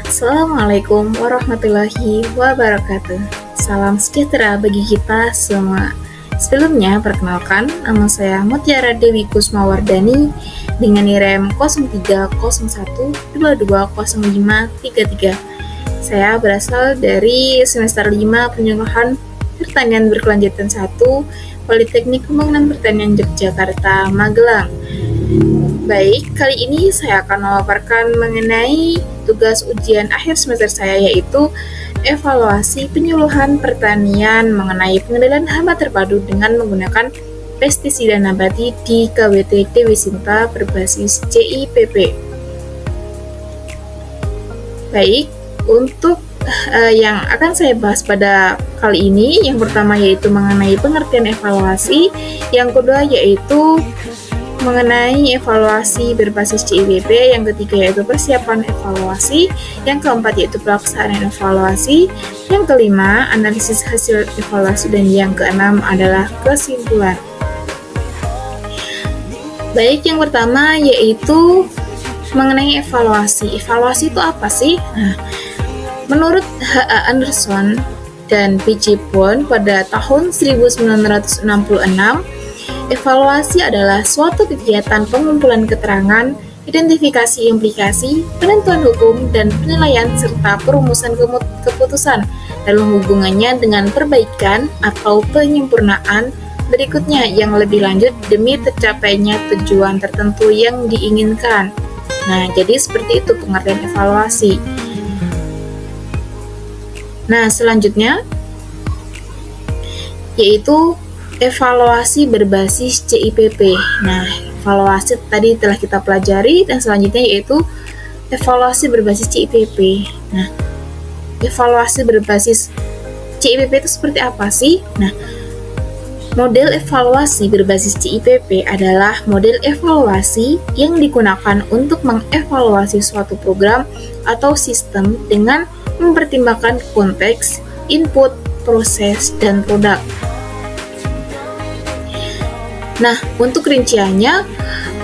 Assalamualaikum warahmatullahi wabarakatuh. Salam sejahtera bagi kita semua. Sebelumnya, perkenalkan, nama saya Mutiara Dewi Kusmawardani dengan NIREM 0301220533. Saya berasal dari semester 5 penyuluhan pertanian berkelanjutan 1 Politeknik Pembangunan Pertanian Yogyakarta, Magelang. Baik, kali ini saya akan memaparkan mengenai tugas ujian akhir semester saya, yaitu evaluasi penyuluhan pertanian mengenai pengendalian hama terpadu dengan menggunakan pestisida nabati di KWT Dewi Sinta berbasis CIPP. Baik, untuk yang akan saya bahas pada kali ini, yang pertama yaitu mengenai pengertian evaluasi, yang kedua yaitu mengenai evaluasi berbasis CIPP, yang ketiga yaitu persiapan evaluasi, yang keempat yaitu pelaksanaan evaluasi, yang kelima analisis hasil evaluasi, dan yang keenam adalah kesimpulan. Baik, yang pertama yaitu mengenai evaluasi. Evaluasi itu apa sih? Nah, menurut H.A. Anderson dan P.J. Bond pada tahun 1966, evaluasi adalah suatu kegiatan pengumpulan keterangan, identifikasi implikasi, penentuan hukum, dan penilaian serta perumusan keputusan dalam hubungannya dengan perbaikan atau penyempurnaan berikutnya yang lebih lanjut demi tercapainya tujuan tertentu yang diinginkan. Nah, jadi seperti itu pengertian evaluasi. Nah, selanjutnya yaitu evaluasi berbasis CIPP. Nah, evaluasi tadi telah kita pelajari, dan selanjutnya yaitu evaluasi berbasis CIPP. Nah, evaluasi berbasis CIPP itu seperti apa sih? Nah, model evaluasi berbasis CIPP adalah model evaluasi yang digunakan untuk mengevaluasi suatu program atau sistem dengan mempertimbangkan konteks, input, proses, dan produk. Nah, untuk rinciannya,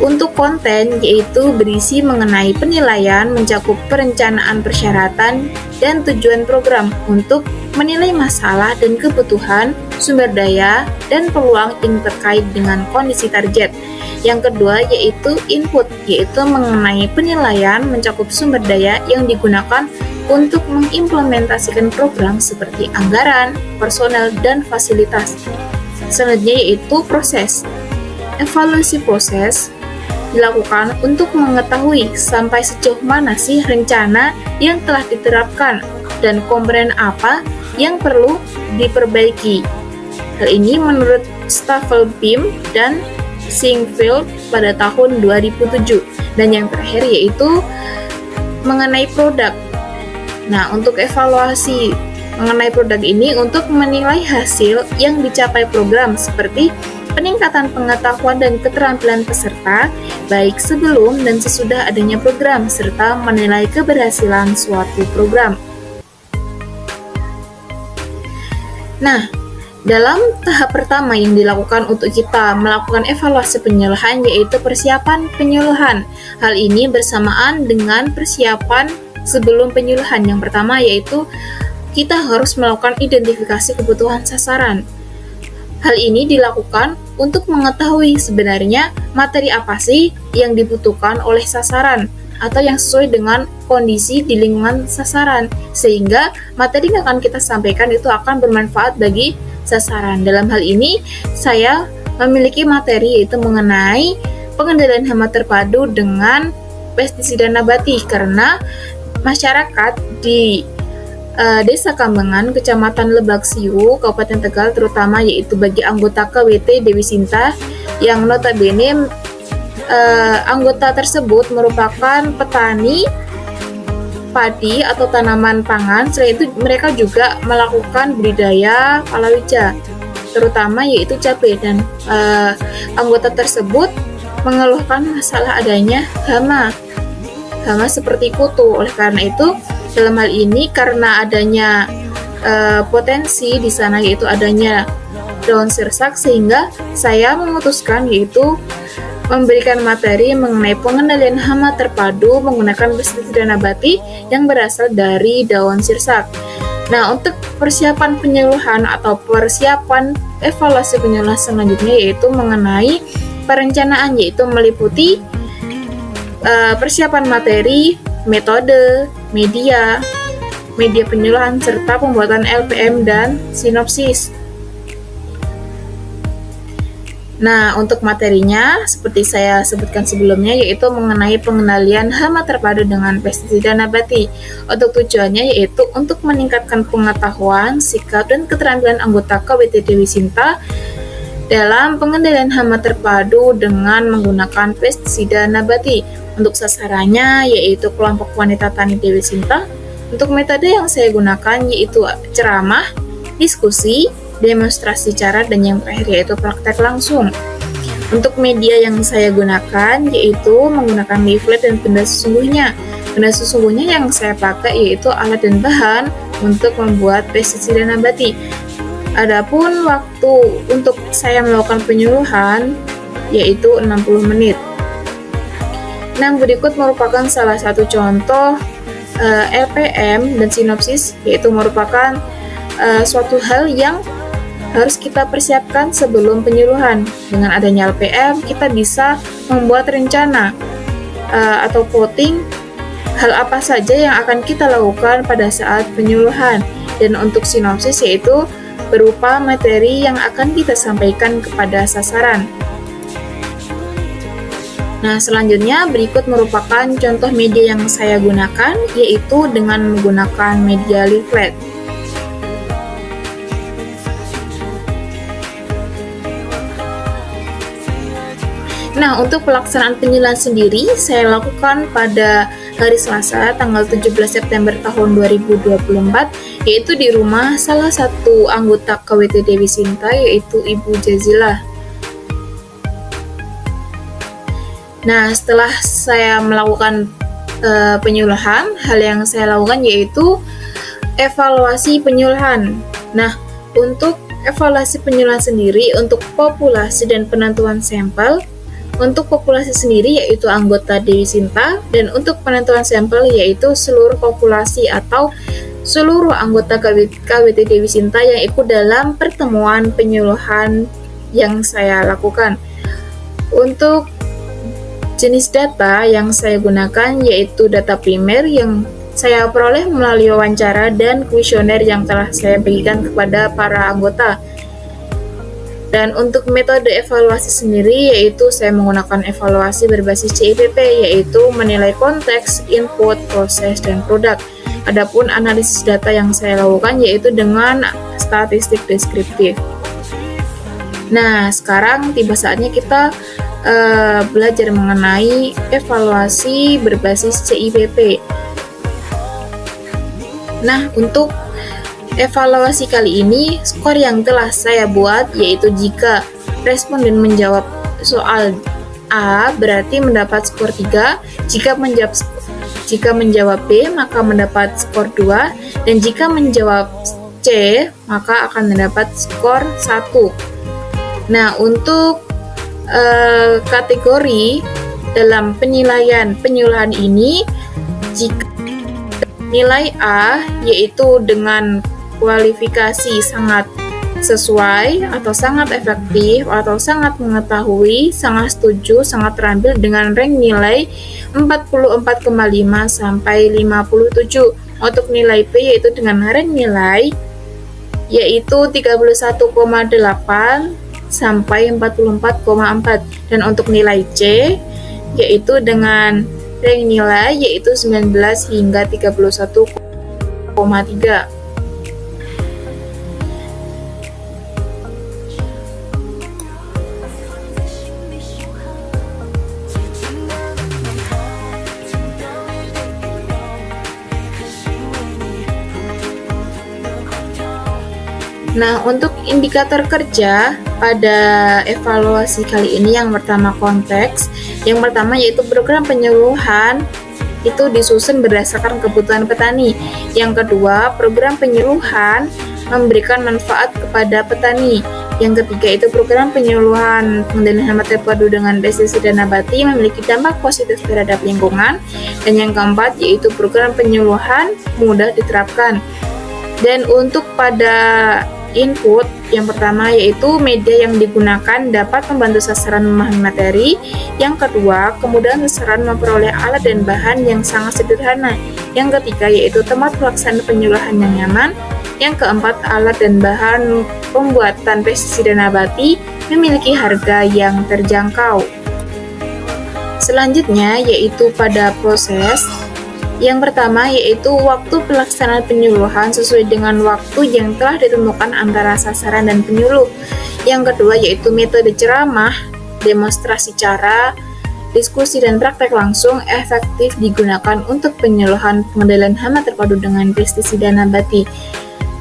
untuk konten yaitu berisi mengenai penilaian, mencakup perencanaan persyaratan dan tujuan program untuk menilai masalah dan kebutuhan, sumber daya, dan peluang yang terkait dengan kondisi target. Yang kedua yaitu input, yaitu mengenai penilaian, mencakup sumber daya yang digunakan untuk mengimplementasikan program seperti anggaran, personel, dan fasilitas. Selanjutnya yaitu proses. Evaluasi proses dilakukan untuk mengetahui sampai sejauh mana sih rencana yang telah diterapkan dan komponen apa yang perlu diperbaiki. Hal ini menurut Staffelbeam dan Singfield pada tahun 2007. Dan yang terakhir yaitu mengenai produk. Nah, untuk evaluasi mengenai produk ini untuk menilai hasil yang dicapai program seperti peningkatan pengetahuan dan keterampilan peserta baik sebelum dan sesudah adanya program, serta menilai keberhasilan suatu program. Nah, dalam tahap pertama yang dilakukan untuk kita melakukan evaluasi penyuluhan yaitu persiapan penyuluhan. Hal ini bersamaan dengan persiapan sebelum penyuluhan. Yang pertama yaitu kita harus melakukan identifikasi kebutuhan sasaran. Hal ini dilakukan untuk mengetahui sebenarnya materi apa sih yang dibutuhkan oleh sasaran atau yang sesuai dengan kondisi di lingkungan sasaran, sehingga materi yang akan kita sampaikan itu akan bermanfaat bagi sasaran. Dalam hal ini, saya memiliki materi yaitu mengenai pengendalian hama terpadu dengan pestisida nabati, karena masyarakat di Desa Kambangan, Kecamatan Lebak Siwu, Kabupaten Tegal terutama, yaitu bagi anggota KWT Dewi Sinta yang notabene anggota tersebut merupakan petani padi atau tanaman pangan. Selain itu mereka juga melakukan budidaya palawija terutama yaitu cabai, dan anggota tersebut mengeluhkan masalah adanya hama seperti kutu. Oleh karena itu, dalam hal ini karena adanya potensi di sana yaitu adanya daun sirsak, sehingga saya memutuskan yaitu memberikan materi mengenai pengendalian hama terpadu menggunakan pestisida nabati yang berasal dari daun sirsak. Nah, untuk persiapan penyuluhan atau persiapan evaluasi penyuluhan selanjutnya yaitu mengenai perencanaan, yaitu meliputi persiapan materi, metode, media penyuluhan, serta pembuatan LPM dan sinopsis. Nah, untuk materinya seperti saya sebutkan sebelumnya yaitu mengenai pengendalian hama terpadu dengan pestisida nabati. Untuk tujuannya yaitu untuk meningkatkan pengetahuan, sikap, dan keterampilan anggota KWT Dewi Sinta dalam pengendalian hama terpadu dengan menggunakan pestisida nabati. Untuk sasarannya yaitu kelompok wanita tani Dewi Sinta. Untuk metode yang saya gunakan yaitu ceramah, diskusi, demonstrasi cara, dan yang terakhir yaitu praktek langsung. Untuk media yang saya gunakan yaitu menggunakan leaflet dan benda sesungguhnya. Benda sesungguhnya yang saya pakai yaitu alat dan bahan untuk membuat pestisida nabati. Adapun waktu untuk saya melakukan penyuluhan yaitu 60 menit. Nah, berikut merupakan salah satu contoh LPM dan sinopsis, yaitu merupakan suatu hal yang harus kita persiapkan sebelum penyuluhan. Dengan adanya LPM, kita bisa membuat rencana atau plotting hal apa saja yang akan kita lakukan pada saat penyuluhan. Dan untuk sinopsis yaitu berupa materi yang akan kita sampaikan kepada sasaran. Nah, selanjutnya berikut merupakan contoh media yang saya gunakan, yaitu dengan menggunakan media leaflet. Nah, untuk pelaksanaan penyuluhan sendiri, saya lakukan pada hari Selasa, tanggal 17 September tahun 2024, yaitu di rumah salah satu anggota KWT Dewi Sinta, yaitu Ibu Jazilah. Nah, setelah saya melakukan penyuluhan, hal yang saya lakukan yaitu evaluasi penyuluhan. Nah, untuk evaluasi penyuluhan sendiri, untuk populasi dan penentuan sampel, untuk populasi sendiri yaitu anggota Dewi Sinta, dan untuk penentuan sampel yaitu seluruh populasi atau seluruh anggota KWT Dewi Sinta yang ikut dalam pertemuan penyuluhan yang saya lakukan. Untuk jenis data yang saya gunakan yaitu data primer yang saya peroleh melalui wawancara dan kuesioner yang telah saya bagikan kepada para anggota. Dan untuk metode evaluasi sendiri yaitu saya menggunakan evaluasi berbasis CIPP, yaitu menilai konteks, input, proses, dan produk. Adapun analisis data yang saya lakukan yaitu dengan statistik deskriptif. Nah, sekarang tiba saatnya kita belajar mengenai evaluasi berbasis CIPP. Nah, untuk evaluasi kali ini, skor yang telah saya buat yaitu jika responden menjawab soal A berarti mendapat skor 3, jika menjawab B maka mendapat skor 2, dan jika menjawab C maka akan mendapat skor 1. Nah, untuk kategori dalam penilaian penyuluhan ini, jika nilai A yaitu dengan kualifikasi sangat sesuai atau sangat efektif atau sangat mengetahui, sangat setuju, sangat terampil dengan rank nilai 44,5 sampai 57. Untuk nilai B yaitu dengan rank nilai yaitu 31,8 sampai 44,4, dan untuk nilai C yaitu dengan rank nilai yaitu 19 hingga 31,3. Nah, untuk indikator kerja pada evaluasi kali ini, yang pertama konteks, yang pertama yaitu program penyuluhan itu disusun berdasarkan kebutuhan petani. Yang kedua, program penyuluhan memberikan manfaat kepada petani. Yang ketiga itu program penyuluhan pengendalian hama terpadu dengan pestisida nabati memiliki dampak positif terhadap lingkungan. Dan yang keempat yaitu program penyuluhan mudah diterapkan. Dan untuk pada input yang pertama yaitu media yang digunakan dapat membantu sasaran memahami materi. Yang kedua, kemudahan sasaran memperoleh alat dan bahan yang sangat sederhana. Yang ketiga yaitu tempat pelaksanaan penyuluhan yang nyaman. Yang keempat, alat dan bahan pembuatan pestisida nabati memiliki harga yang terjangkau. Selanjutnya yaitu pada proses. Yang pertama yaitu waktu pelaksanaan penyuluhan sesuai dengan waktu yang telah ditentukan antara sasaran dan penyuluh. Yang kedua yaitu metode ceramah, demonstrasi cara, diskusi dan praktek langsung efektif digunakan untuk penyuluhan pengendalian hama terpadu dengan pestisida nabati.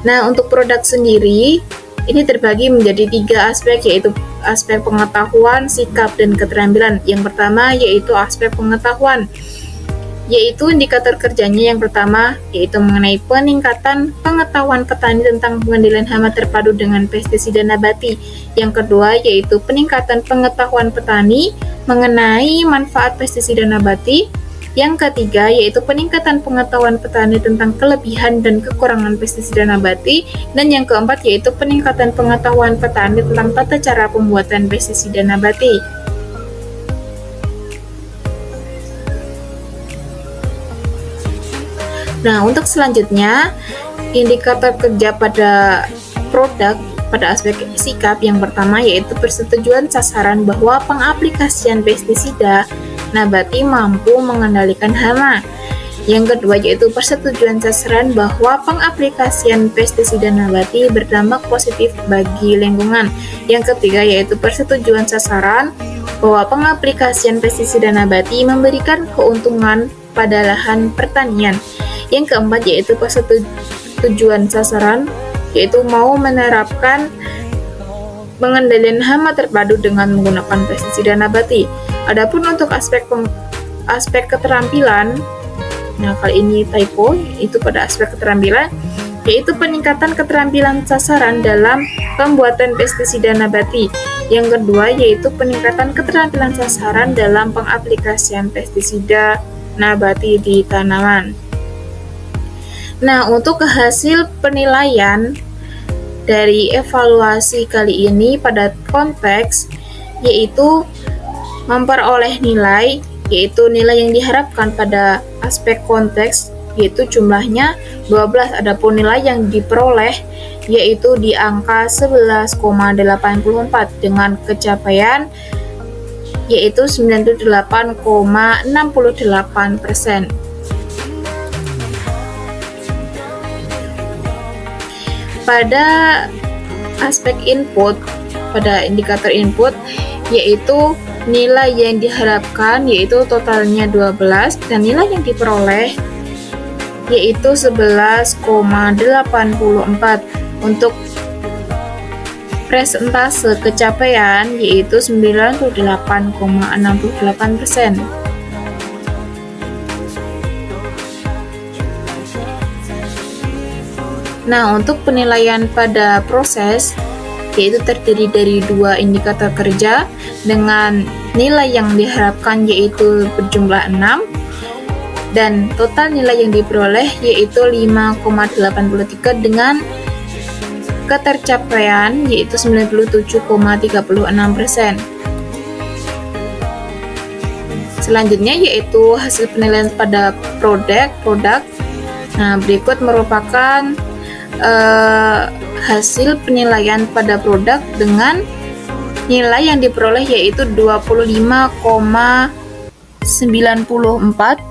Nah, untuk produk sendiri ini terbagi menjadi 3 aspek yaitu aspek pengetahuan, sikap, dan keterampilan. Yang pertama yaitu aspek pengetahuan, yaitu indikator kerjanya yang pertama yaitu mengenai peningkatan pengetahuan petani tentang pengendalian hama terpadu dengan pestisida nabati. Yang kedua yaitu peningkatan pengetahuan petani mengenai manfaat pestisida nabati. Yang ketiga yaitu peningkatan pengetahuan petani tentang kelebihan dan kekurangan pestisida nabati. Dan yang keempat yaitu peningkatan pengetahuan petani tentang tata cara pembuatan pestisida nabati. Nah, untuk selanjutnya, indikator kerja pada produk pada aspek sikap yang pertama yaitu persetujuan sasaran bahwa pengaplikasian pestisida nabati mampu mengendalikan hama. Yang kedua yaitu persetujuan sasaran bahwa pengaplikasian pestisida nabati berdampak positif bagi lingkungan. Yang ketiga yaitu persetujuan sasaran bahwa pengaplikasian pestisida nabati memberikan keuntungan pada lahan pertanian. Yang keempat yaitu persetujuan sasaran yaitu mau menerapkan pengendalian hama terpadu dengan menggunakan pestisida nabati. Adapun untuk aspek keterampilan, nah kali ini typo, itu pada aspek keterampilan yaitu peningkatan keterampilan sasaran dalam pembuatan pestisida nabati. Yang kedua yaitu peningkatan keterampilan sasaran dalam pengaplikasian pestisida nabati di tanaman. Nah, untuk hasil penilaian dari evaluasi kali ini pada konteks yaitu memperoleh nilai, yaitu nilai yang diharapkan pada aspek konteks yaitu jumlahnya 12. Adapun nilai yang diperoleh yaitu di angka 11,84 dengan capaian yaitu 98,68%. Pada aspek input, pada indikator input yaitu nilai yang diharapkan yaitu totalnya 12 dan nilai yang diperoleh yaitu 11,84. Untuk presentase kecapaian yaitu 98,68%. Nah, untuk penilaian pada proses yaitu terdiri dari 2 indikator kerja dengan nilai yang diharapkan yaitu berjumlah 6 dan total nilai yang diperoleh yaitu 5,83 dengan ketercapaian yaitu 97,36%. Selanjutnya yaitu hasil penilaian pada produk. Nah, berikut merupakan hasil penilaian pada produk dengan nilai yang diperoleh yaitu 25,94.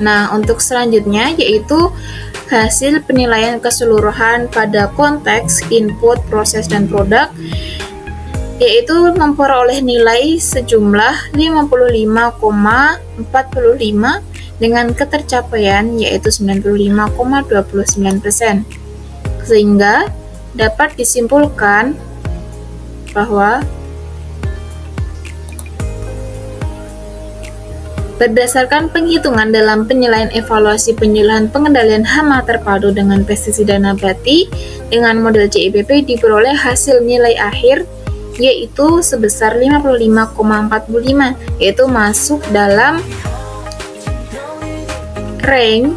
Nah, untuk selanjutnya yaitu hasil penilaian keseluruhan pada konteks input, proses, dan produk yaitu memperoleh nilai sejumlah 55,45 dengan ketercapaian yaitu 95,29%. Sehingga dapat disimpulkan bahwa Berdasarkan penghitungan dalam penilaian evaluasi penyuluhan pengendalian hama terpadu dengan pestisida nabati dengan model CIPP diperoleh hasil nilai akhir yaitu sebesar 55,45, yaitu masuk dalam rank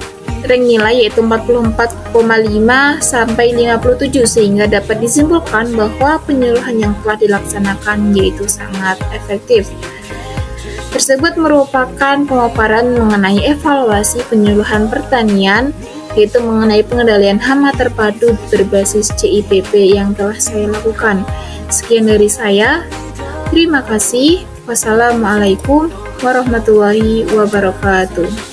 nilai yaitu 44,5 sampai 57, sehingga dapat disimpulkan bahwa penyuluhan yang telah dilaksanakan yaitu sangat efektif. Tersebut merupakan pemaparan mengenai evaluasi penyuluhan pertanian, yaitu mengenai pengendalian hama terpadu berbasis CIPP yang telah saya lakukan. Sekian dari saya. Terima kasih. Wassalamualaikum warahmatullahi wabarakatuh.